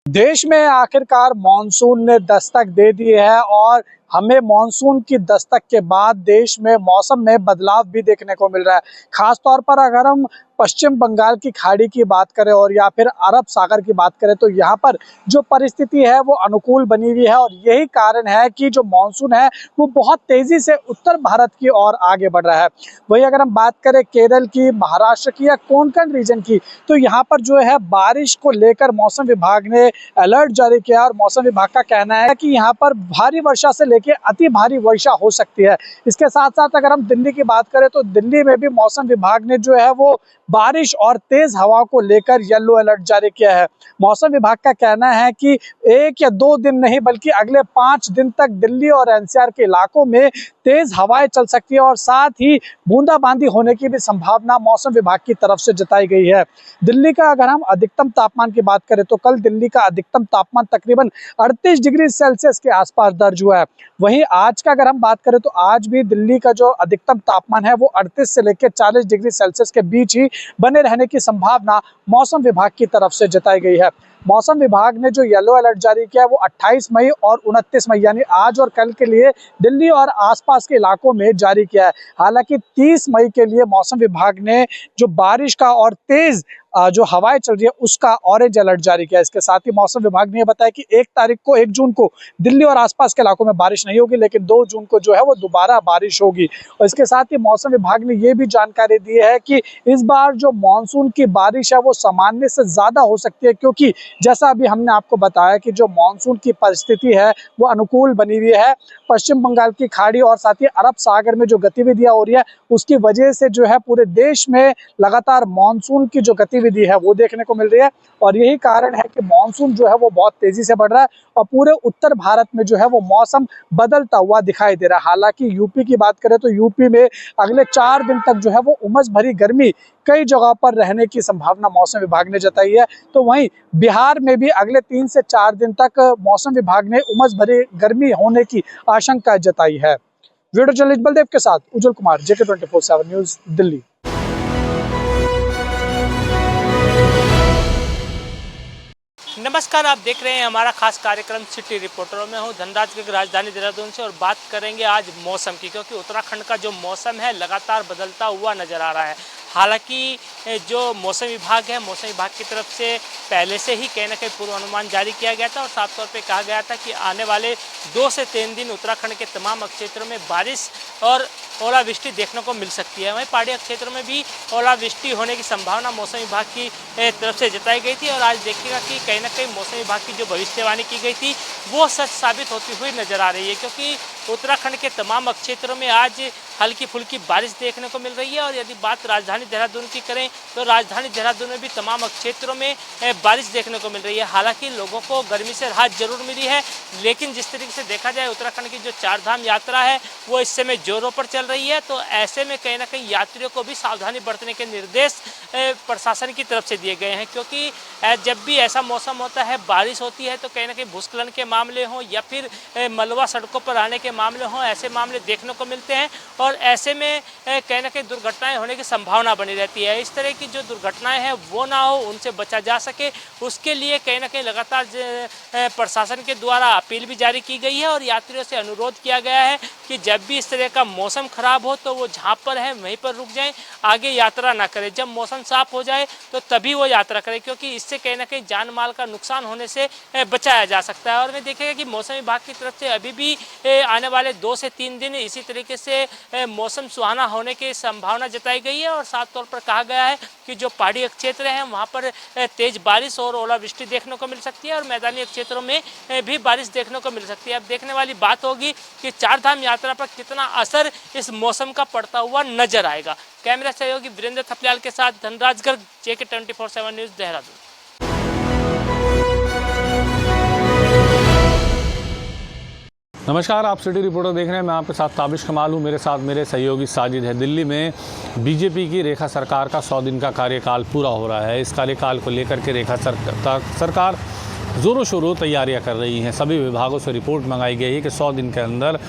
देश में आखिरकार मानसून ने दस्तक दे दी है और हमें मानसून की दस्तक के बाद देश में मौसम में बदलाव भी देखने को मिल रहा है। खास तौर पर अगर हम पश्चिम बंगाल की खाड़ी की बात करें और या फिर अरब सागर की बात करें तो यहाँ पर जो परिस्थिति है वो अनुकूल बनी हुई है और यही कारण है कि जो मानसून है वो बहुत तेजी से उत्तर भारत की ओर आगे बढ़ रहा है। वही अगर हम बात करें केरल की, महाराष्ट्र की या कोंकण रीजन की, तो यहाँ पर जो है बारिश को लेकर मौसम विभाग ने अलर्ट जारी किया और मौसम विभाग का कहना है कि यहाँ पर भारी वर्षा से लेकर अति भारी वर्षा हो सकती है। इसके साथ साथ अगर हम दिल्ली की बात करें तो दिल्ली में भी मौसम विभाग ने जो है वो बारिश और तेज हवा को लेकर येलो अलर्ट जारी किया है। मौसम विभाग का कहना है कि 1 या 2 दिन नहीं बल्कि अगले 5 दिन तक दिल्ली और एनसीआर के इलाकों में तेज हवाएं चल सकती है और साथ ही बूंदाबांदी होने की भी संभावना मौसम विभाग की तरफ से जताई गई है। दिल्ली का अगर हम अधिकतम तापमान की बात करें तो कल दिल्ली का अधिकतम तापमान तकरीबन 38 डिग्री सेल्सियस के आसपास दर्ज हुआ है। वहीं आज का अगर हम बात करें तो आज भी दिल्ली का जो अधिकतम तापमान है वो 38 से लेकर 40 डिग्री सेल्सियस के बीच ही बने रहने की संभावना मौसम विभाग की तरफ से जताई गई है। मौसम विभाग ने जो येलो अलर्ट जारी किया है वो 28 मई और 29 मई यानी आज और कल के लिए दिल्ली और आसपास के इलाकों में जारी किया है। हालांकि 30 मई के लिए मौसम विभाग ने जो बारिश का और तेज जो हवाएं चल रही है उसका ऑरेंज अलर्ट जारी किया है। इसके साथ ही मौसम विभाग ने यह बताया कि 1 जून को दिल्ली और आसपास के इलाकों में बारिश नहीं होगी, लेकिन 2 जून को जो है वो दोबारा बारिश होगी। और इसके साथ ही मौसम विभाग ने यह भी जानकारी दी है कि इस बार जो मानसून की बारिश है वो सामान्य से ज्यादा हो सकती है, क्योंकि जैसा अभी हमने आपको बताया कि जो मानसून की परिस्थिति है वो अनुकूल बनी हुई है। पश्चिम बंगाल की खाड़ी और साथ ही अरब सागर में जो गतिविधियां हो रही है उसकी वजह से जो है पूरे देश में लगातार मानसून की जो गतिविधि है वो देखने को मिल रही है और यही कारण है कि मानसून जो है वो बहुत तेजी से बढ़ रहा है और पूरे उत्तर भारत में जो है वो मौसम बदलता हुआ दिखाई दे रहा है। हालांकि यूपी की बात करें तो यूपी में अगले 4 दिन तक जो है वो उमस भरी गर्मी कई जगहों पर रहने की संभावना मौसम विभाग ने जताई है। तो वहीं बिहार में भी अगले 3 से 4 दिन तक मौसम विभाग ने उमस भरी गर्मी होने की आशंका जताई है। वीडियो जर्नलिस्ट बलदेव के साथ उज्जवल कुमार, JK 24/7 न्यूज, दिल्ली। नमस्कार, आप देख रहे हैं हमारा खास कार्यक्रम सिटी रिपोर्टरों में हूँ धनराज की राजधानी देहरादून से और बात करेंगे आज मौसम की, क्योंकि उत्तराखंड का जो मौसम है लगातार बदलता हुआ नज़र आ रहा है। हालांकि जो मौसम विभाग है, मौसम विभाग की तरफ से पहले से ही कहीं ना कहीं पूर्वानुमान जारी किया गया था और साफ तौर पे कहा गया था कि आने वाले 2 से 3 दिन उत्तराखंड के तमाम क्षेत्रों में बारिश और ओलावृष्टि देखने को मिल सकती है। वहीं पहाड़ी क्षेत्रों में भी ओलावृष्टि होने की संभावना मौसम विभाग की तरफ से जताई गई थी और आज देखिएगा कि कहीं ना कहीं मौसम विभाग की जो भविष्यवाणी की गई थी वो सच साबित होती हुई नजर आ रही है, क्योंकि उत्तराखंड के तमाम क्षेत्रों में आज हल्की फुल्की बारिश देखने को मिल रही है। और यदि बात राजधानी देहरादून की करें तो राजधानी देहरादून में भी तमाम क्षेत्रों में बारिश देखने को मिल रही है। हालांकि लोगों को गर्मी से राहत जरूर मिली है, लेकिन जिस तरीके से देखा जाए उत्तराखंड की जो 4 धाम यात्रा है वो इस समय जोरों पर चल रही है, तो ऐसे में कहीं ना कहीं यात्रियों को भी सावधानी बरतने के निर्देश प्रशासन की तरफ से दिए गए हैं, क्योंकि जब भी ऐसा मौसम होता है, बारिश होती है, तो कहीं ना कहीं भूस्खलन के मामले हों या फिर मलबा सड़कों पर आने के मामले हों, ऐसे मामले देखने को मिलते हैं और ऐसे में कहीं ना कहीं दुर्घटनाएं होने की संभावना बनी रहती है। इस तरह की जो दुर्घटनाएं हैं वो ना हो, उनसे बचा जा सके, उसके लिए कहीं ना कहीं लगातार प्रशासन के द्वारा अपील भी जारी की गई है और यात्रियों से अनुरोध किया गया है कि जब भी इस तरह का मौसम खराब हो तो वो जहाँ पर है वहीं पर रुक जाएं, आगे यात्रा ना करें। जब मौसम साफ हो जाए तो तभी वो यात्रा करें, क्योंकि इससे कहीं ना कहीं जान माल का नुकसान होने से बचाया जा सकता है। और मैं देखेगा कि मौसम विभाग की तरफ से अभी भी आने वाले 2 से 3 दिन इसी तरीके से मौसम सुहाना होने की संभावना जताई गई है और साफ तौर पर कहा गया है कि जो पहाड़ी क्षेत्र हैं वहाँ पर तेज बारिश और ओलावृष्टि देखने को मिल सकती है और मैदानी क्षेत्रों में भी बारिश देखने को मिल सकती है। अब देखने वाली बात होगी कि 4 धाम यात्रा पर कितना असर इस मौसम का पड़ता हुआ नजर आएगा। कैमरा सहयोगी वीरेंद्र थपलियाल के साथ धनराज गर्ग, JK 24/7 न्यूज, देहरादून। नमस्कार, आप सिटी रिपोर्टर देख रहे हैं। मैं आपके साथ ताबिश कमाल हूँ, मेरे साथ मेरे सहयोगी साजिद है। दिल्ली में बीजेपी की रेखा सरकार का 100 दिन का कार्यकाल पूरा हो रहा है। इस कार्यकाल को लेकर के रेखा सरकार ज़ोरों शोरों तैयारियां कर रही हैं। सभी विभागों से रिपोर्ट मंगाई गई है कि 100 दिन के अंदर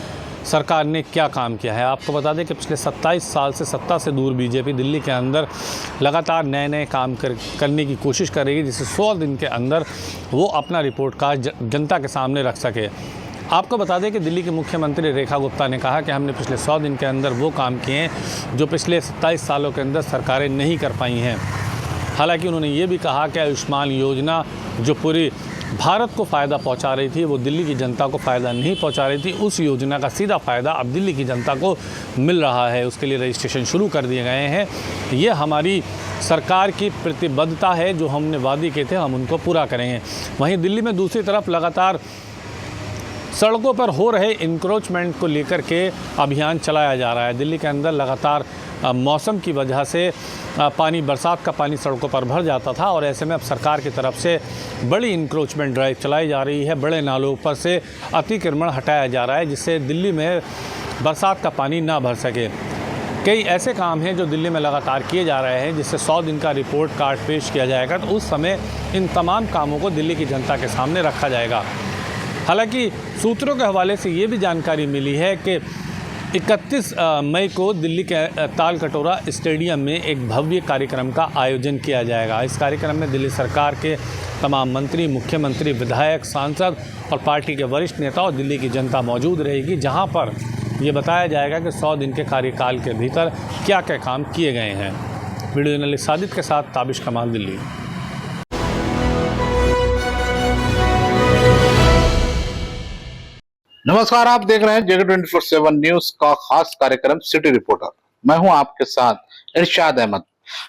सरकार ने क्या काम किया है। आपको बता दें कि पिछले 27 साल से सत्ता से दूर बीजेपी दिल्ली के अंदर लगातार नए नए काम करने की कोशिश कर रही है, जिससे 100 दिन के अंदर वो अपना रिपोर्ट कार्ड जनता के सामने रख सके। आपको बता दें कि दिल्ली के मुख्यमंत्री रेखा गुप्ता ने कहा कि हमने पिछले 100 दिन के अंदर वो काम किए हैं जो पिछले 27 सालों के अंदर सरकारें नहीं कर पाई हैं। हालांकि उन्होंने ये भी कहा कि आयुष्मान योजना जो पूरी भारत को फ़ायदा पहुंचा रही थी, वो दिल्ली की जनता को फ़ायदा नहीं पहुंचा रही थी। उस योजना का सीधा फ़ायदा अब दिल्ली की जनता को मिल रहा है। उसके लिए रजिस्ट्रेशन शुरू कर दिए गए हैं। ये हमारी सरकार की प्रतिबद्धता है, जो हमने वादे किए थे हम उनको पूरा करेंगे। वहीं दिल्ली में दूसरी तरफ लगातार सड़कों पर हो रहे इंक्रोचमेंट को लेकर के अभियान चलाया जा रहा है। दिल्ली के अंदर लगातार मौसम की वजह से बरसात का पानी सड़कों पर भर जाता था, और ऐसे में अब सरकार की तरफ से बड़ी इंक्रोचमेंट ड्राइव चलाई जा रही है। बड़े नालों पर से अतिक्रमण हटाया जा रहा है, जिससे दिल्ली में बरसात का पानी ना भर सके। कई ऐसे काम हैं जो दिल्ली में लगातार किए जा रहे हैं, जिससे 100 दिन का रिपोर्ट कार्ड पेश किया जाएगा, तो उस समय इन तमाम कामों को दिल्ली की जनता के सामने रखा जाएगा। हालांकि सूत्रों के हवाले से ये भी जानकारी मिली है कि 31 मई को दिल्ली के ताल कटोरा स्टेडियम में एक भव्य कार्यक्रम का आयोजन किया जाएगा। इस कार्यक्रम में दिल्ली सरकार के तमाम मंत्री, मुख्यमंत्री, विधायक, सांसद और पार्टी के वरिष्ठ नेता और दिल्ली की जनता मौजूद रहेगी, जहां पर ये बताया जाएगा कि 100 दिन के कार्यकाल के भीतर क्या क्या काम किए गए हैं। वीडियो जर्नलिस्ट साजिद के साथ ताबिश कमाल, दिल्ली। नमस्कार, आप देख रहे हैं जगह 24/7 न्यूज का खास कार्यक्रम सिटी रिपोर्टर। मैं हूं आपके साथ इरशाद अहमद।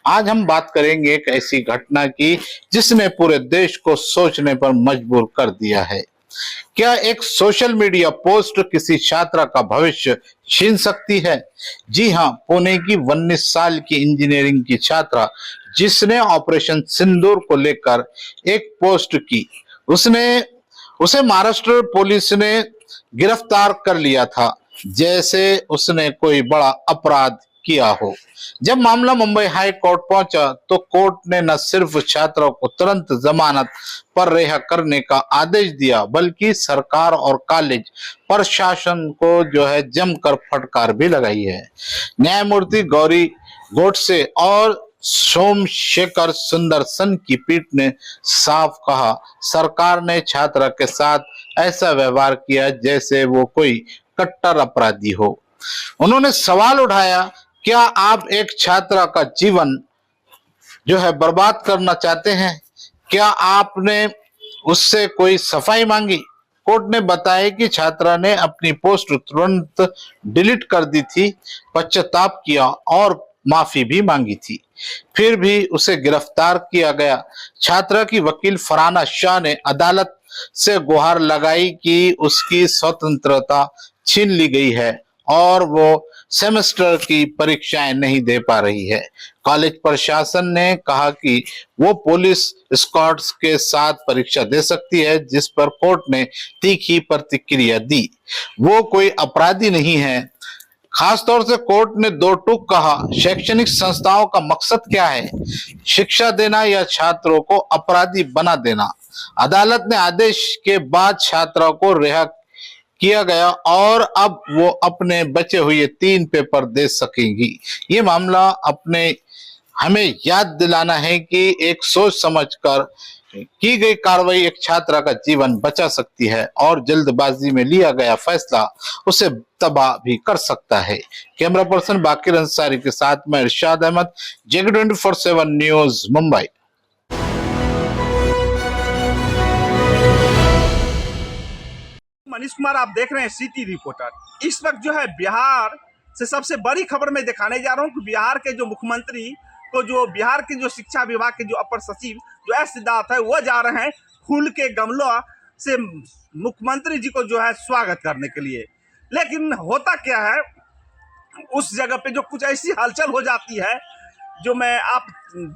आज हम बात करेंगे एक ऐसी घटना की जिसने पूरे देश को सोचने पर मजबूर कर दिया है। क्या एक सोशल मीडिया पोस्ट किसी छात्रा का भविष्य छीन सकती है? जी हां, पुणे की 19 साल की इंजीनियरिंग की छात्रा जिसने ऑपरेशन सिंदूर को लेकर एक पोस्ट की, उसे महाराष्ट्र पुलिस ने गिरफ्तार कर लिया था, जैसे उसने कोई बड़ा अपराध किया हो। जब मामला मुंबई हाई कोर्ट पहुंचा तो कोर्ट ने न सिर्फ छात्रों को तुरंत जमानत पर रिहा करने का आदेश दिया, बल्कि सरकार और कॉलेज प्रशासन को जमकर फटकार भी लगाई है। न्यायमूर्ति गौरी गोडसे और सोमशेखर सुंदरसन की पीठ ने साफ कहा, सरकार ने छात्रा के साथ ऐसा व्यवहार किया जैसे वो कोई कट्टर अपराधी हो। उन्होंने सवाल उठाया, क्या आप एक छात्रा का जीवन बर्बाद करना चाहते हैं? क्या आपने उससे कोई सफाई मांगी? कोर्ट ने बताया कि छात्रा ने अपनी पोस्ट तुरंत डिलीट कर दी थी, पश्चाताप किया और माफी भी मांगी थी, फिर भी उसे गिरफ्तार किया गया। छात्रा की वकील फरहाना शाह ने अदालत से गुहार लगाई कि उसकी स्वतंत्रता छीन ली गई है और वो सेमेस्टर की परीक्षाएं नहीं दे पा रही है। कॉलेज प्रशासन ने कहा कि वो पुलिस स्क्वाड्स के साथ परीक्षा दे सकती है, जिस पर कोर्ट ने तीखी प्रतिक्रिया दी। वो कोई अपराधी नहीं है। खासतौर से कोर्ट ने दो टूक कहा, शैक्षणिक संस्थाओं का मकसद क्या है? शिक्षा देना या छात्रों को अपराधी बना देना? अदालत ने आदेश के बाद छात्रा को रिहा किया गया और अब वो अपने बचे हुए 3 पेपर दे सकेंगी। ये मामला हमें याद दिलाना है कि एक सोच समझकर की गई कार्रवाई एक छात्रा का जीवन बचा सकती है और जल्दबाजी में लिया गया फैसला उसे तबाह भी कर सकता है। कैमरा पर्सन बाकिर अंसारी के साथ मैं इरशाद अहमद, जगह 24/7 न्यूज, मुंबई। मनीष कुमार, आप देख रहे हैं सिटी रिपोर्टर। इस वक्त बिहार से सबसे बड़ी खबर मैं दिखाने जा रहा हूं कि बिहार के जो मुख्यमंत्री को बिहार के शिक्षा विभाग के अपर सचिव एस सिद्धार्थ है, वो जा रहे हैं फूल के गमलों से मुख्यमंत्री जी को स्वागत करने के लिए। लेकिन होता क्या है, उस जगह पे कुछ ऐसी हलचल हो जाती है जो मैं आप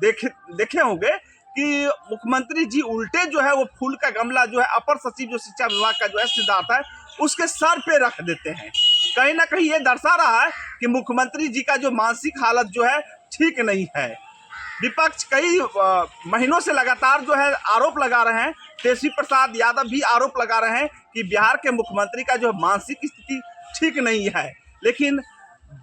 देखे होंगे कि मुख्यमंत्री जी उल्टे वो फूल का गमला अपर सचिव शिक्षा विभाग का सिद्धार्थ है उसके सर पे रख देते हैं। कहीं ना कहीं ये दर्शा रहा है कि मुख्यमंत्री जी का मानसिक हालत ठीक नहीं है। विपक्ष कई महीनों से लगातार आरोप लगा रहे हैं, तेजस्वी प्रसाद यादव भी आरोप लगा रहे हैं कि बिहार के मुख्यमंत्री का मानसिक स्थिति ठीक नहीं है। लेकिन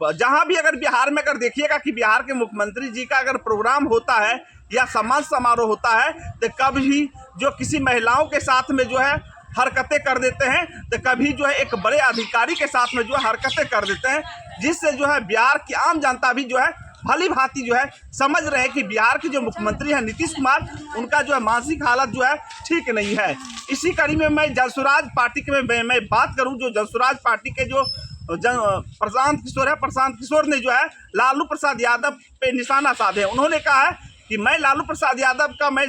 जहां भी अगर बिहार में अगर देखिएगा कि बिहार के मुख्यमंत्री जी का अगर प्रोग्राम होता है या सम्मान समारोह होता है तो कभी जो किसी महिलाओं के साथ में जो है हरकतें कर देते हैं, तो कभी जो है एक बड़े अधिकारी के साथ में जो है हरकतें कर देते हैं, जिससे जो है बिहार की आम जनता भी जो है भली भांति जो है समझ रहे हैं कि बिहार के जो मुख्यमंत्री हैं नीतीश कुमार, उनका जो है मानसिक हालत जो है ठीक नहीं है। इसी कड़ी में मैं जनसुराज पार्टी के मैं बात करूं, जो जनसुराज पार्टी के जो प्रशांत किशोर है, प्रशांत किशोर ने जो है लालू प्रसाद यादव पे निशाना साधे। उन्होंने कहा है कि मैं लालू प्रसाद यादव का मैं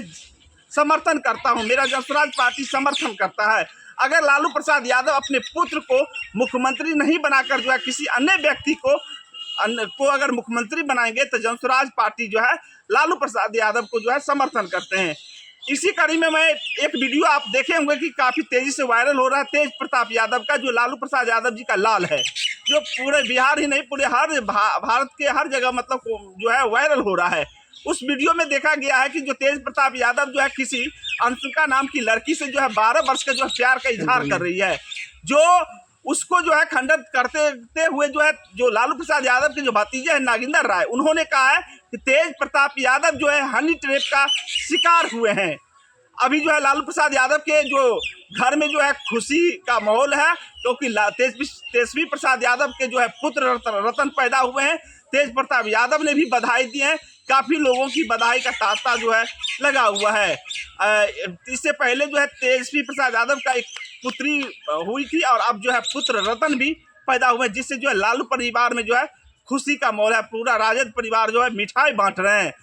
समर्थन करता हूं, मेरा जनसुराज पार्टी समर्थन करता है। अगर लालू प्रसाद यादव अपने पुत्र को मुख्यमंत्री नहीं बनाकर जो है किसी अन्य व्यक्ति को अगर मुख्यमंत्री बनाएंगे तो जनसुराज पार्टी जो है लालू प्रसाद यादव को जो है समर्थन करते हैं। इसी कड़ी में मैं एक वीडियो आप देखे होंगे कि काफी तेजी से वायरल हो रहा है, तेज प्रताप यादव का, जो लालू प्रसाद यादव जी का लाल है, जो पूरे बिहार ही नहीं पूरे हर भारत के हर जगह मतलब जो है वायरल हो रहा है। उस वीडियो में देखा गया है कि जो तेज प्रताप यादव जो है किसी अंशुका नाम की लड़की से जो है 12 वर्ष का जो है प्यार का इजहार कर रही है, जो उसको जो है खंडित करते हुए जो है जो लालू प्रसाद यादव के जो भतीजे हैं नागिंदर राय, उन्होंने कहा है कि तेज प्रताप यादव जो है हनी ट्रैप का शिकार हुए हैं। अभी जो है लालू प्रसाद यादव के जो घर में जो है खुशी का माहौल है, क्योंकि तेजस्वी प्रसाद यादव के जो है पुत्र रतन पैदा हुए हैं। तेज प्रताप यादव ने भी बधाई दी है, काफी लोगों की बधाई का तांता जो है लगा हुआ है। इससे पहले जो है तेजस्वी प्रसाद यादव का एक पुत्री हुई थी और अब जो है पुत्र रतन भी पैदा हुए, जिससे जो है लालू परिवार में जो है खुशी का माहौल है। पूरा राजद परिवार जो है मिठाई बांट रहे हैं।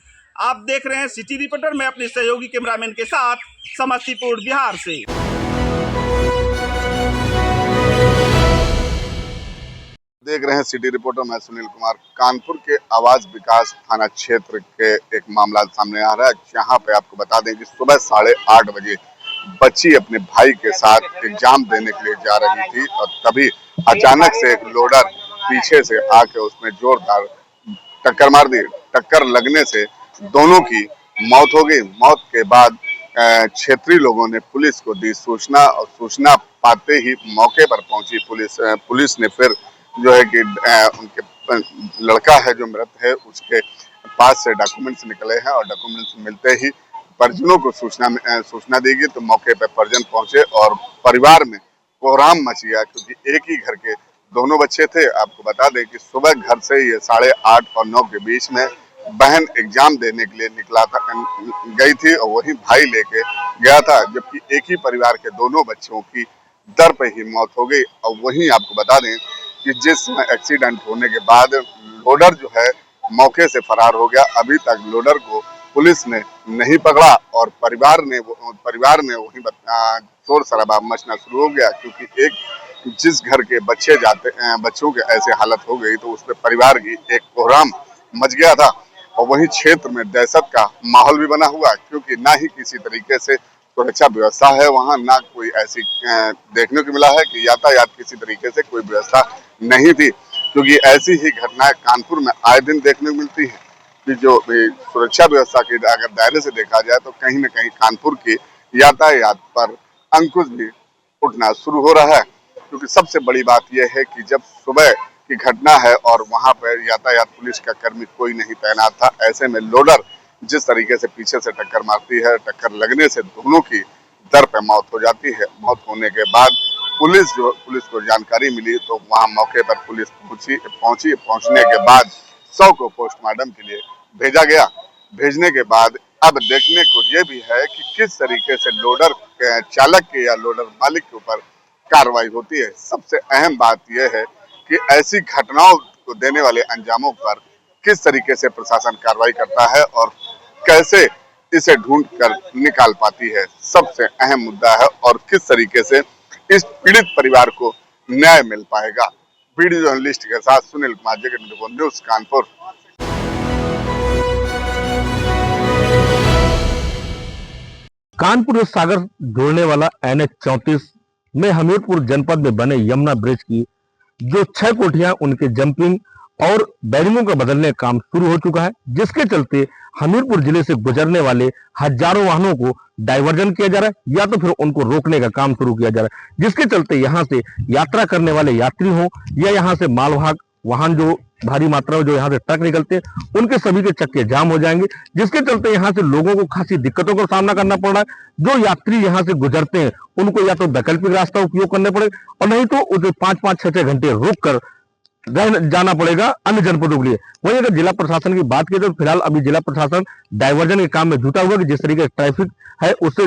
आप देख रहे हैं सिटी रिपोर्टर, मैं अपने सहयोगी कैमरामैन के साथ समस्तीपुर बिहार से। देख रहे हैं सिटी रिपोर्टर, मैं सुनील कुमार। कानपुर के आवास विकास थाना क्षेत्र के एक मामला सामने आ रहा है, जहां पे आपको बता दें कि सुबह 8:30 बजे बच्ची अपने भाई के साथ एग्जाम देने के लिए जा रही थी और तभी अचानक से एक लोडर पीछे से आके उसमें जोरदार टक्कर मार दी। टक्कर लगने से दोनों की मौत हो गई। मौत के बाद क्षेत्रीय लोगों ने पुलिस को दी सूचना और सूचना पाते ही मौके पर पहुंची पुलिस ने फिर जो है कि उनके लड़का है जो मृत है उसके पास से डॉक्यूमेंट्स निकले हैं और डॉक्यूमेंट्स मिलते ही परिजनों को सूचना दी गई तो मौके पर परिजन पहुंचे और परिवार में कोहराम मच गया, क्योंकि एक ही घर के दोनों बच्चे थे। आपको बता दें कि सुबह घर से ये 8:30 और 9 के बीच में बहन एग्जाम देने के लिए गई थी और वही भाई लेके गया था, जबकि एक ही परिवार के दोनों बच्चों की दर पे ही मौत हो गई। और वहीं आपको बता दें कि जिस एक्सीडेंट होने के बाद लोडर जो है मौके से फरार हो गया। अभी तक लोडर को पुलिस ने नहीं पकड़ा और परिवार ने वही शोर शराबा मचना शुरू हो गया, क्योंकि एक जिस घर के बच्चों के ऐसे हालत हो गई तो उसमें परिवार की एक कोहराम मच गया था। और वहीं क्षेत्र में दहशत का माहौल भी बना हुआ, क्योंकि ना ही किसी तरीके से सुरक्षा व्यवस्था है वहां, ना कोई ऐसी देखने को मिला है कि यातायात किसी तरीके से कोई व्यवस्था नहीं थी, क्योंकि ऐसी ही घटनाएं कानपुर में आए दिन देखने को मिलती है कि जो सुरक्षा व्यवस्था के अगर दायरे से देखा जाए तो कहीं न कहीं कानपुर की यातायात पर अंकुश भी उठना शुरू हो रहा है। क्योंकि सबसे बड़ी बात यह है कि जब सुबह की घटना है और वहां पर यातायात पुलिस का कर्मी कोई नहीं तैनात था, ऐसे में लोडर जिस तरीके से पीछे से टक्कर मारती है, टक्कर लगने से दोनों की दर पे मौत हो जाती है। मौत होने के बाद पुलिस को जानकारी मिली तो वहां मौके पर पुलिस पहुंचने के बाद शव को पोस्टमार्टम के लिए भेजा गया। भेजने के बाद अब देखने को ये भी है कि किस तरीके से लोडर चालक के या लोडर मालिक के ऊपर कार्रवाई होती है। सबसे अहम बात यह है कि ऐसी घटनाओं को देने वाले अंजामों पर किस तरीके से प्रशासन कार्रवाई करता है और कैसे इसे ढूंढ कर निकाल पाती है, सबसे अहम मुद्दा है। और किस तरीके से इस पीड़ित परिवार को न्याय मिल पाएगा। वीडियो जर्नलिस्ट के साथ सुनील कुमार, जगत न्यूज़ कानपुर। कानपुर सागर जोड़ने वाला NH 34 में हमीरपुर जनपद में बने यमुना ब्रिज की जो 6 कोठियां उनके जंपिंग और बैरिंगों का बदलने का काम शुरू हो चुका है, जिसके चलते हमीरपुर जिले से गुजरने वाले हजारों वाहनों को डायवर्जन किया जा रहा है या तो फिर उनको रोकने का काम शुरू किया जा रहा है, जिसके चलते यहाँ से यात्रा करने वाले यात्री हो या यहाँ से मालवाहक वाहन जो भारी मात्रा में जो यहाँ से ट्रक निकलते हैं उनके सभी के चक्के जाम हो जाएंगे, जिसके चलते यहाँ से लोगों को खासी दिक्कतों का सामना करना पड़ रहा है। जो यात्री यहाँ से गुजरते हैं उनको या तो वैकल्पिक रास्ता उपयोग करने पड़े और नहीं तो उसे 5-5, 6-6 घंटे रुक कर जाना पड़ेगा अन्य जनपदों के लिए। वहीं अगर जिला प्रशासन की बात की तो फिलहाल अभी जिला प्रशासन डायवर्जन के काम में जुटा हुआ है कि जिस तरीके से ट्रैफिक है उससे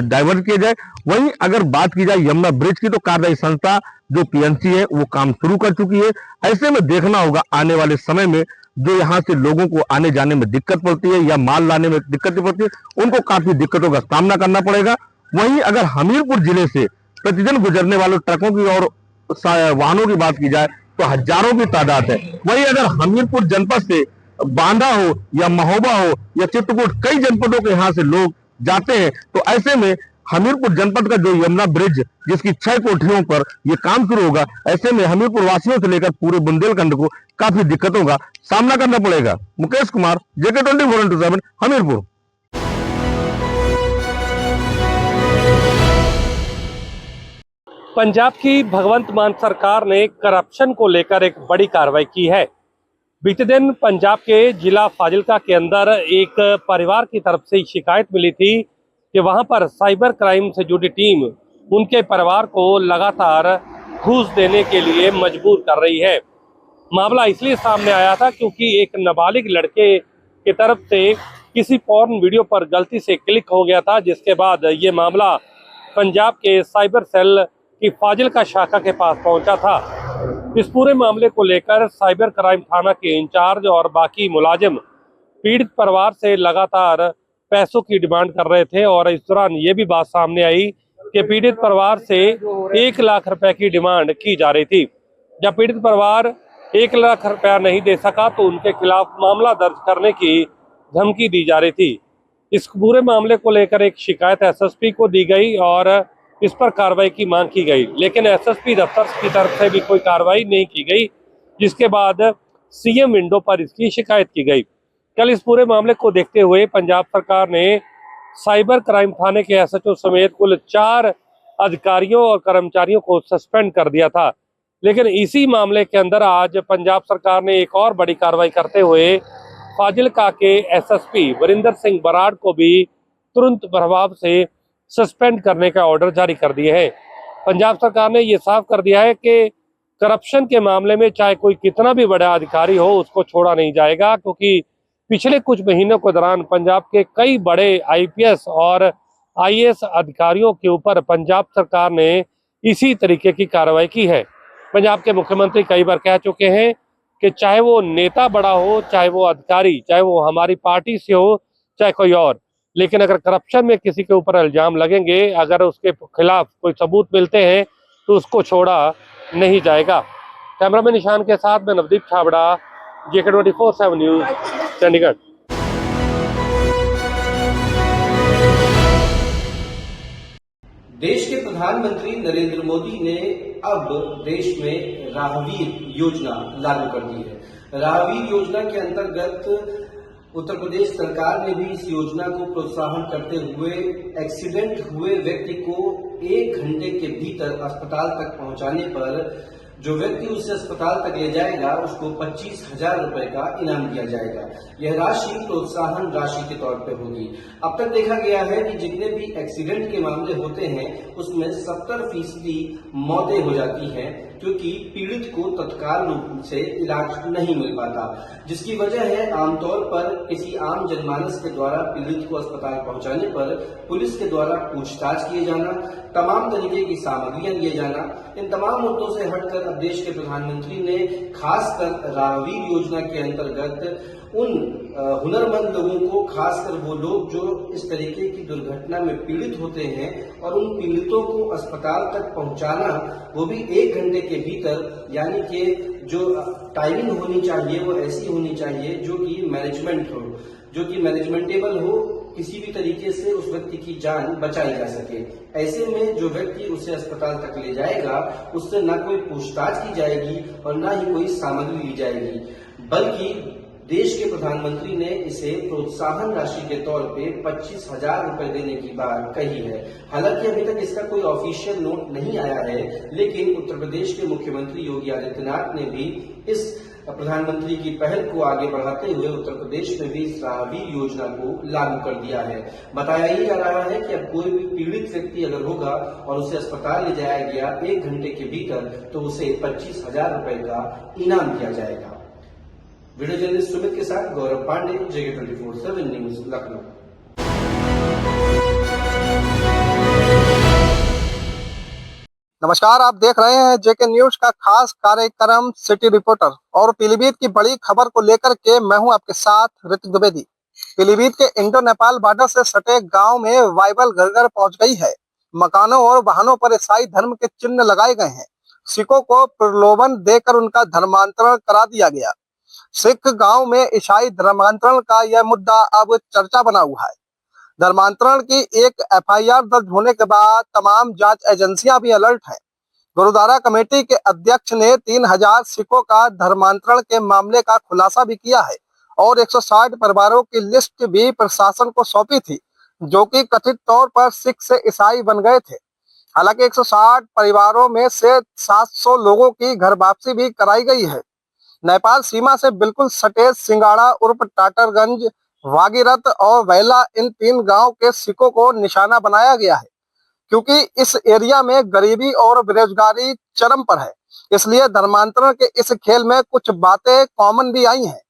डाइवर्ट किया जाए। वहीं अगर बात की जाए यमुना ब्रिज की तो कार्यदायी संस्था जो पीएमसी है वो काम शुरू कर चुकी है। ऐसे में देखना होगा आने वाले समय में जो यहाँ से लोगों को आने जाने में दिक्कत पड़ती है या माल लाने में दिक्कत पड़ती है उनको काफी दिक्कतों का सामना करना पड़ेगा। वहीं अगर हमीरपुर जिले से प्रतिदिन गुजरने वाले ट्रकों की और वाहनों की बात की जाए तो हजारों की तादाद है। वहीं अगर हमीरपुर जनपद से बांदा हो या महोबा हो या चित्रकूट कई जनपदों के यहाँ से लोग जाते हैं तो ऐसे में हमीरपुर जनपद का जो यमुना ब्रिज जिसकी 6 कोठियों पर ये काम शुरू होगा, ऐसे में हमीरपुर वासियों से लेकर पूरे बुंदेलखंड को काफी दिक्कतों का सामना करना पड़ेगा। मुकेश कुमार, JK 24/7 हमीरपुर। पंजाब की भगवंत मान सरकार ने करप्शन को लेकर एक बड़ी कार्रवाई की है। बीते दिन पंजाब के जिला फाजिल्का के अंदर एक परिवार की तरफ से शिकायत मिली थी कि वहां पर साइबर क्राइम से जुड़ी टीम उनके परिवार को लगातार घूस देने के लिए मजबूर कर रही है। मामला इसलिए सामने आया था क्योंकि एक नाबालिग लड़के की तरफ से किसी पॉर्न वीडियो पर गलती से क्लिक हो गया था, जिसके बाद ये मामला पंजाब के साइबर सेल की फाजिल्का शाखा के पास पहुंचा था। इस पूरे मामले को लेकर साइबर क्राइम थाना के इंचार्ज और बाकी मुलाजिम पीड़ित परिवार से लगातार पैसों की डिमांड कर रहे थे और इस दौरान ये भी बात सामने आई कि पीड़ित परिवार से 1 लाख रुपए की डिमांड की जा रही थी। जब पीड़ित परिवार 1 लाख रुपया नहीं दे सका तो उनके खिलाफ मामला दर्ज करने की धमकी दी जा रही थी। इस पूरे मामले को लेकर एक शिकायत SSP को दी गई और इस पर कार्रवाई की मांग की गई, लेकिन SSP दफ्तर की तरफ से भी कोई कार्रवाई नहीं की गई, जिसके बाद CM विंडो पर इसकी शिकायत की गई। कल इस पूरे मामले को देखते हुए पंजाब सरकार ने साइबर क्राइम थाने के SHO समेत कुल 4 अधिकारियों और कर्मचारियों को सस्पेंड कर दिया था। लेकिन इसी मामले के अंदर आज पंजाब सरकार ने एक और बड़ी कार्रवाई करते हुए फाजिल्का के SSP वरिंदर सिंह बराड़ को भी तुरंत प्रभाव से सस्पेंड करने का ऑर्डर जारी कर दिए हैं। पंजाब सरकार ने ये साफ कर दिया है कि करप्शन के मामले में चाहे कोई कितना भी बड़ा अधिकारी हो उसको छोड़ा नहीं जाएगा, क्योंकि पिछले कुछ महीनों के दौरान पंजाब के कई बड़े IPS और IAS अधिकारियों के ऊपर पंजाब सरकार ने इसी तरीके की कार्रवाई की है। पंजाब के मुख्यमंत्री कई बार कह चुके हैं कि चाहे वो नेता बड़ा हो, चाहे वो अधिकारी, चाहे वो हमारी पार्टी से हो, चाहे कोई और, लेकिन अगर करप्शन में किसी के ऊपर इल्जाम लगेंगे, अगर उसके खिलाफ कोई सबूत मिलते हैं तो उसको छोड़ा नहीं जाएगा। कैमरामैन निशान के साथ में नवदीप छाबड़ा, JK 24/7 न्यूज, चंडीगढ़। देश के प्रधानमंत्री नरेंद्र मोदी ने अब देश में राहगीर योजना लागू कर दी है। राहगीर योजना के अंतर्गत उत्तर प्रदेश सरकार ने भी इस योजना को प्रोत्साहन करते हुए एक्सीडेंट हुए व्यक्ति को 1 घंटे के भीतर अस्पताल तक पहुंचाने पर जो व्यक्ति उसे अस्पताल तक ले जाएगा उसको 25,000 रुपए का इनाम दिया जाएगा। यह राशि प्रोत्साहन राशि के तौर पर होगी। अब तक देखा गया है कि जितने भी एक्सीडेंट के मामले होते हैं उसमें 70% मौतें हो जाती हैं, क्योंकि पीड़ित को तत्काल रूप से इलाज नहीं मिल पाता, जिसकी वजह है आमतौर पर किसी आम जनमानस के द्वारा पीड़ित को अस्पताल पहुंचाने पर पुलिस के द्वारा पूछताछ किए जाना, तमाम तरीके की सामग्रियां लिए जाना। इन तमाम मुद्दों से हटकर अब देश के प्रधानमंत्री ने खासकर राहगीर योजना के अंतर्गत उन हुनरमंद लोगों को, खासकर वो लोग जो इस तरीके की दुर्घटना में पीड़ित होते हैं, और उन पीड़ितों को अस्पताल तक पहुंचाना, वो भी 1 घंटे के भीतर, यानी कि जो टाइमिंग होनी चाहिए वो ऐसी होनी चाहिए जो कि मैनेजमेंट हो, जो कि मैनेजमेंटेबल हो, किसी भी तरीके से उस व्यक्ति की जान बचाई जा सके। ऐसे में जो व्यक्ति उसे अस्पताल तक ले जाएगा उससे न कोई पूछताछ की जाएगी और न ही कोई सामग्री ली जाएगी, बल्कि देश के प्रधानमंत्री ने इसे प्रोत्साहन राशि के तौर पे 25,000 रुपए देने की बात कही है। हालांकि अभी तक इसका कोई ऑफिशियल नोट नहीं आया है, लेकिन उत्तर प्रदेश के मुख्यमंत्री योगी आदित्यनाथ ने भी इस प्रधानमंत्री की पहल को आगे बढ़ाते हुए उत्तर प्रदेश में भी इस राहवीर योजना को लागू कर दिया है। बताया ही जा रहा है कि अब कोई भी पीड़ित व्यक्ति अगर होगा और उसे अस्पताल ले जाया गया 1 घंटे के भीतर, तो उसे 25,000 रुपए का इनाम दिया जाएगा। वीडियो जर्नलिस्ट सुमित के साथ गौरव पांडे, JK 24/7 न्यूज, लखनऊ। नमस्कार, आप देख रहे हैं JK न्यूज का खास कार्यक्रम सिटी रिपोर्टर और पीलीभीत की बड़ी खबर को लेकर के मैं हूं आपके साथ ऋतिक द्विवेदी। पीलीभीत के इंडो नेपाल बॉर्डर से सटे गांव में बाइबल घर घर पहुंच गई है। मकानों और वाहनों पर ईसाई धर्म के चिन्ह लगाए गए हैं। सिखों को प्रलोभन देकर उनका धर्मांतरण करा दिया गया। सिख गांव में ईसाई धर्मांतरण का यह मुद्दा अब चर्चा बना हुआ है। धर्मांतरण की एक FIR दर्ज होने के बाद तमाम जांच एजेंसियां भी अलर्ट हैं। गुरुद्वारा कमेटी के अध्यक्ष ने 3000 सिखों का धर्मांतरण के मामले का खुलासा भी किया है और 160 परिवारों की लिस्ट भी प्रशासन को सौंपी थी, जो कि कथित तौर पर सिख से ईसाई बन गए थे। हालांकि 160 परिवारों में से 700 लोगों की घर वापसी भी कराई गई है। नेपाल सीमा से बिल्कुल सटे सिंगाड़ा उर्फ टाटरगंज, भागीरथ और वैला, इन 3 गांव के सिखों को निशाना बनाया गया है, क्योंकि इस एरिया में गरीबी और बेरोजगारी चरम पर है। इसलिए धर्मांतरण के इस खेल में कुछ बातें कॉमन भी आई हैं।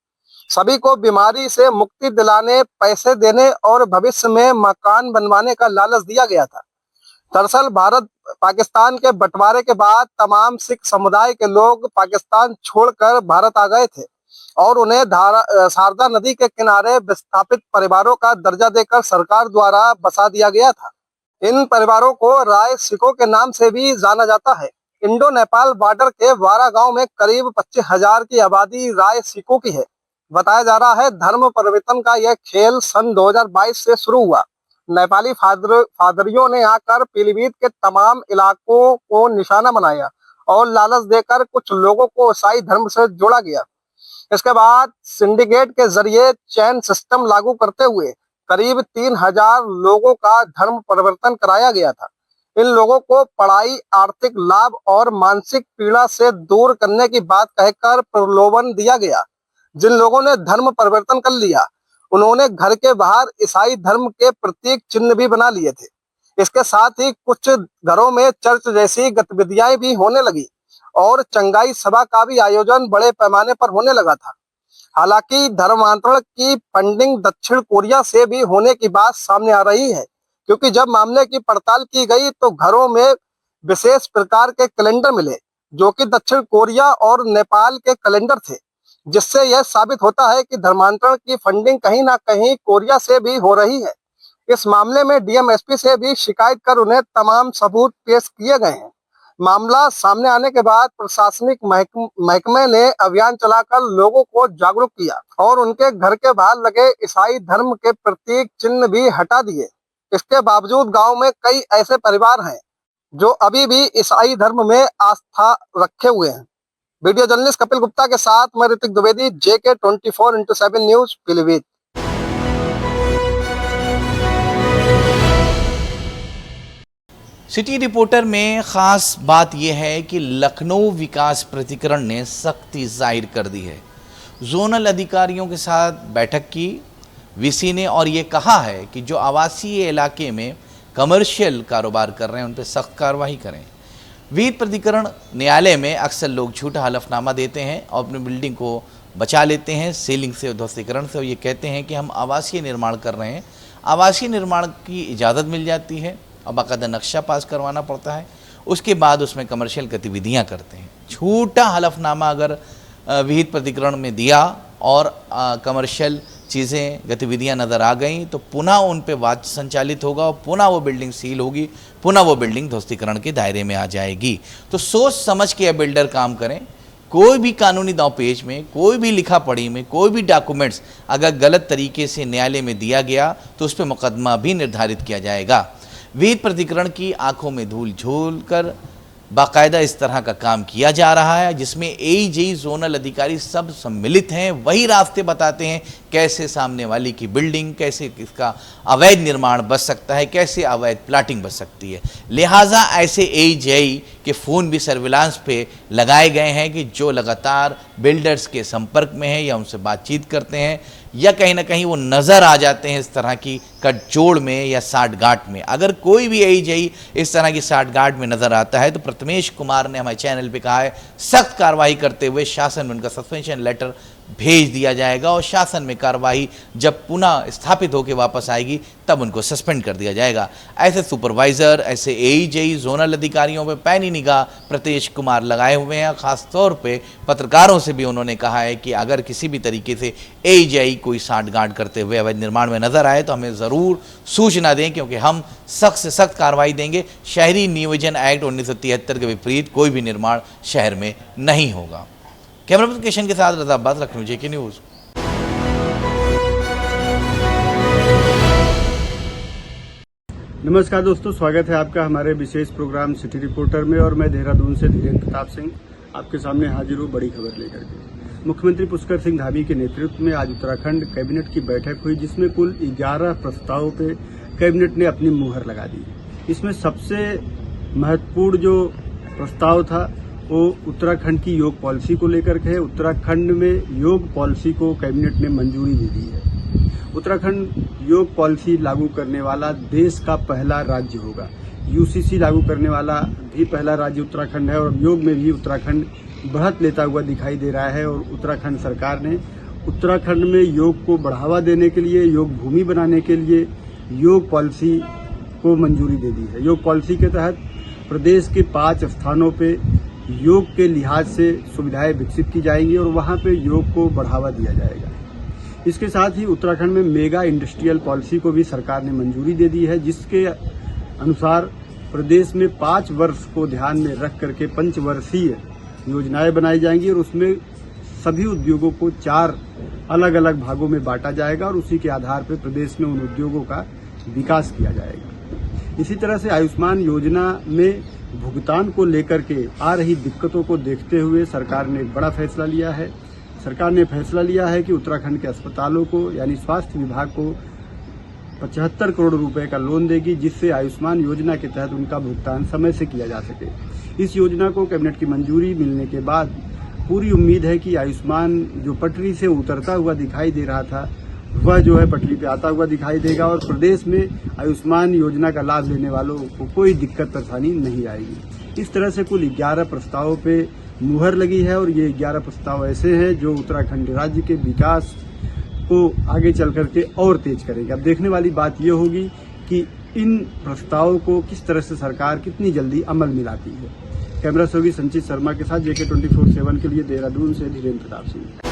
सभी को बीमारी से मुक्ति दिलाने, पैसे देने और भविष्य में मकान बनवाने का लालच दिया गया था। दरअसल भारत पाकिस्तान के बंटवारे के बाद तमाम सिख समुदाय के लोग पाकिस्तान छोड़कर भारत आ गए थे और उन्हें शारदा नदी के किनारे विस्थापित परिवारों का दर्जा देकर सरकार द्वारा बसा दिया गया था। इन परिवारों को राय सिखों के नाम से भी जाना जाता है। इंडो नेपाल बॉर्डर के वारा गांव में करीब 25,000 की आबादी राय सिखों की है। बताया जा रहा है धर्म परिवर्तन का यह खेल सन 2022 से शुरू हुआ। नेपाली फादरियों ने आकर पीलीभीत के तमाम इलाकों को निशाना बनाया और लालच देकर कुछ लोगों को ईसाई धर्म से जोड़ा गया। इसके बाद सिंडिकेट के जरिए चैन सिस्टम लागू करते हुए करीब 3000 लोगों का धर्म परिवर्तन कराया गया था। इन लोगों को पढ़ाई, आर्थिक लाभ और मानसिक पीड़ा से दूर करने की बात कहकर प्रलोभन दिया गया। जिन लोगों ने धर्म परिवर्तन कर लिया, उन्होंने घर के बाहर ईसाई धर्म के प्रतीक चिन्ह भी बना लिए थे। इसके साथ ही कुछ घरों में चर्च जैसी गतिविधियां भी होने लगी और चंगाई सभा का भी आयोजन बड़े पैमाने पर होने लगा था। हालांकि धर्मांतरण की फंडिंग दक्षिण कोरिया से भी होने की बात सामने आ रही है, क्योंकि जब मामले की पड़ताल की गई तो घरों में विशेष प्रकार के कैलेंडर मिले, जो कि दक्षिण कोरिया और नेपाल के कैलेंडर थे, जिससे यह साबित होता है कि धर्मांतरण की फंडिंग कहीं ना कहीं कोरिया से भी हो रही है। इस मामले में DMSP से भी शिकायत कर उन्हें तमाम सबूत पेश किए गए हैं। मामला सामने आने के बाद प्रशासनिक महकमे ने अभियान चलाकर लोगों को जागरूक किया और उनके घर के बाहर लगे ईसाई धर्म के प्रतीक चिन्ह भी हटा दिए। इसके बावजूद गांव में कई ऐसे परिवार हैं जो अभी भी ईसाई धर्म में आस्था रखे हुए हैं। वीडियो जर्नलिस्ट कपिल गुप्ता के साथ मैं Hrithik Dwivedi, JK 24/7 news, Pilibhit. City reporter में ख़ास बात यह है कि लखनऊ विकास प्राधिकरण ने सख्ती जाहिर कर दी है। जोनल अधिकारियों के साथ बैठक की VC ने और ये कहा है कि जो आवासीय इलाके में कमर्शियल कारोबार कर रहे हैं उन पर सख्त कार्रवाई करें। विहित प्राधिकरण न्यायालय में अक्सर लोग झूठा हलफनामा देते हैं और अपनी बिल्डिंग को बचा लेते हैं सीलिंग से, ध्वस्तीकरण से, और ये कहते हैं कि हम आवासीय निर्माण कर रहे हैं। आवासीय निर्माण की इजाज़त मिल जाती है और बाकायदा नक्शा पास करवाना पड़ता है, उसके बाद उसमें कमर्शियल गतिविधियां करते हैं। झूठा हलफनामा अगर विहित प्राधिकरण में दिया और कमर्शियल चीज़ें, गतिविधियां नज़र आ गई तो पुनः उन पे वाच संचालित होगा और पुनः वो बिल्डिंग सील होगी, पुनः वो बिल्डिंग ध्वस्तीकरण के दायरे में आ जाएगी। तो सोच समझ के बिल्डर काम करें। कोई भी कानूनी दांव पेच में, कोई भी लिखा पढ़ी में, कोई भी डॉक्यूमेंट्स अगर गलत तरीके से न्यायालय में दिया गया तो उस पर मुकदमा भी निर्धारित किया जाएगा। विहित प्राधिकरण की आंखों में धूल झोल कर बाकायदा इस तरह का काम किया जा रहा है, जिसमें एईजेई जोनल अधिकारी सब सम्मिलित हैं, वही रास्ते बताते हैं कैसे सामने वाली की बिल्डिंग, कैसे इसका अवैध निर्माण बच सकता है, कैसे अवैध प्लाटिंग बच सकती है। लिहाजा ऐसे एईजेई के फ़ोन भी सर्विलांस पे लगाए गए हैं कि जो लगातार बिल्डर्स के संपर्क में हैं या उनसे बातचीत करते हैं या कहीं ना कहीं वो नज़र आ जाते हैं इस तरह की कटजोड़ में या साठगांठ में। अगर कोई भी एईजेई इस तरह की साठगांठ में नज़र आता है तो प्रथमेश कुमार ने हमारे चैनल पे कहा है सख्त कार्रवाई करते हुए शासन में उनका सस्पेंशन लेटर भेज दिया जाएगा और शासन में कार्रवाई जब पुनः स्थापित होकर वापस आएगी तब उनको सस्पेंड कर दिया जाएगा। ऐसे सुपरवाइज़र, ऐसे एईजेई, जोनल अधिकारियों पर पैनी निगाह प्रथमेश कुमार लगाए हुए हैं। ख़ास तौर पे पत्रकारों से भी उन्होंने कहा है कि अगर किसी भी तरीके से एईजेई कोई साठगांठ करते हुए अवैध निर्माण में नजर आए तो हमें ज़रूर सूचना दें, क्योंकि हम सख्त से सख्त कार्रवाई देंगे। शहरी नियोजन एक्ट 1973 के विपरीत कोई भी निर्माण शहर में नहीं होगा। कैमरा पर्सन किशन के साथ रजा अब्बास, लखनऊ जेके न्यूज़। नमस्कार दोस्तों, स्वागत है आपका हमारे विशेष प्रोग्राम सिटी रिपोर्टर में और मैं देहरादून से धीरेन्द्र प्रताप सिंह आपके सामने हाजिर हूँ बड़ी खबर लेकर के। मुख्यमंत्री पुष्कर सिंह धामी के नेतृत्व में आज उत्तराखंड कैबिनेट की बैठक हुई, जिसमें कुल 11 प्रस्तावों पे कैबिनेट ने अपनी मुहर लगा दी। इसमें सबसे महत्वपूर्ण जो प्रस्ताव था वो उत्तराखंड की योग पॉलिसी को लेकर के है। उत्तराखंड में योग पॉलिसी को कैबिनेट ने मंजूरी दे दी है। उत्तराखंड योग पॉलिसी लागू करने वाला देश का पहला राज्य होगा। यूसीसी लागू करने वाला भी पहला राज्य उत्तराखंड है और योग में भी उत्तराखंड बढ़त लेता हुआ दिखाई दे रहा है। और उत्तराखंड सरकार ने उत्तराखंड में योग को बढ़ावा देने के लिए, योग भूमि बनाने के लिए योग पॉलिसी को मंजूरी दे दी है। योग पॉलिसी के तहत प्रदेश के 5 स्थानों पे योग के लिहाज से सुविधाएं विकसित की जाएंगी और वहां पे योग को बढ़ावा दिया जाएगा। इसके साथ ही उत्तराखंड में मेगा इंडस्ट्रियल पॉलिसी को भी सरकार ने मंजूरी दे दी है, जिसके अनुसार प्रदेश में 5 वर्ष को ध्यान में रख करके पंचवर्षीय योजनाएं बनाई जाएंगी और उसमें सभी उद्योगों को 4 अलग अलग भागों में बांटा जाएगा और उसी के आधार पर प्रदेश में उन उद्योगों का विकास किया जाएगा। इसी तरह से आयुष्मान योजना में भुगतान को लेकर के आ रही दिक्कतों को देखते हुए सरकार ने एक बड़ा फैसला लिया है। सरकार ने फैसला लिया है कि उत्तराखंड के अस्पतालों को यानी स्वास्थ्य विभाग को 75 करोड़ रुपए का लोन देगी, जिससे आयुष्मान योजना के तहत उनका भुगतान समय से किया जा सके। इस योजना को कैबिनेट की मंजूरी मिलने के बाद पूरी उम्मीद है कि आयुष्मान जो पटरी से उतरता हुआ दिखाई दे रहा था वह जो है पटरी पे आता हुआ दिखाई देगा और प्रदेश में आयुष्मान योजना का लाभ लेने वालों को कोई दिक्कत परेशानी नहीं आएगी। इस तरह से कुल 11 प्रस्तावों पे मुहर लगी है और ये 11 प्रस्ताव ऐसे हैं जो उत्तराखंड राज्य के विकास को आगे चल करके और तेज करेगा। अब देखने वाली बात ये होगी कि इन प्रस्तावों को किस तरह से सरकार कितनी जल्दी अमल में लाती है। कैमरा सहयोगी संचित शर्मा के साथ JK 24/7 के लिए देहरादून से धीरेन्द्र प्रताप सिंह।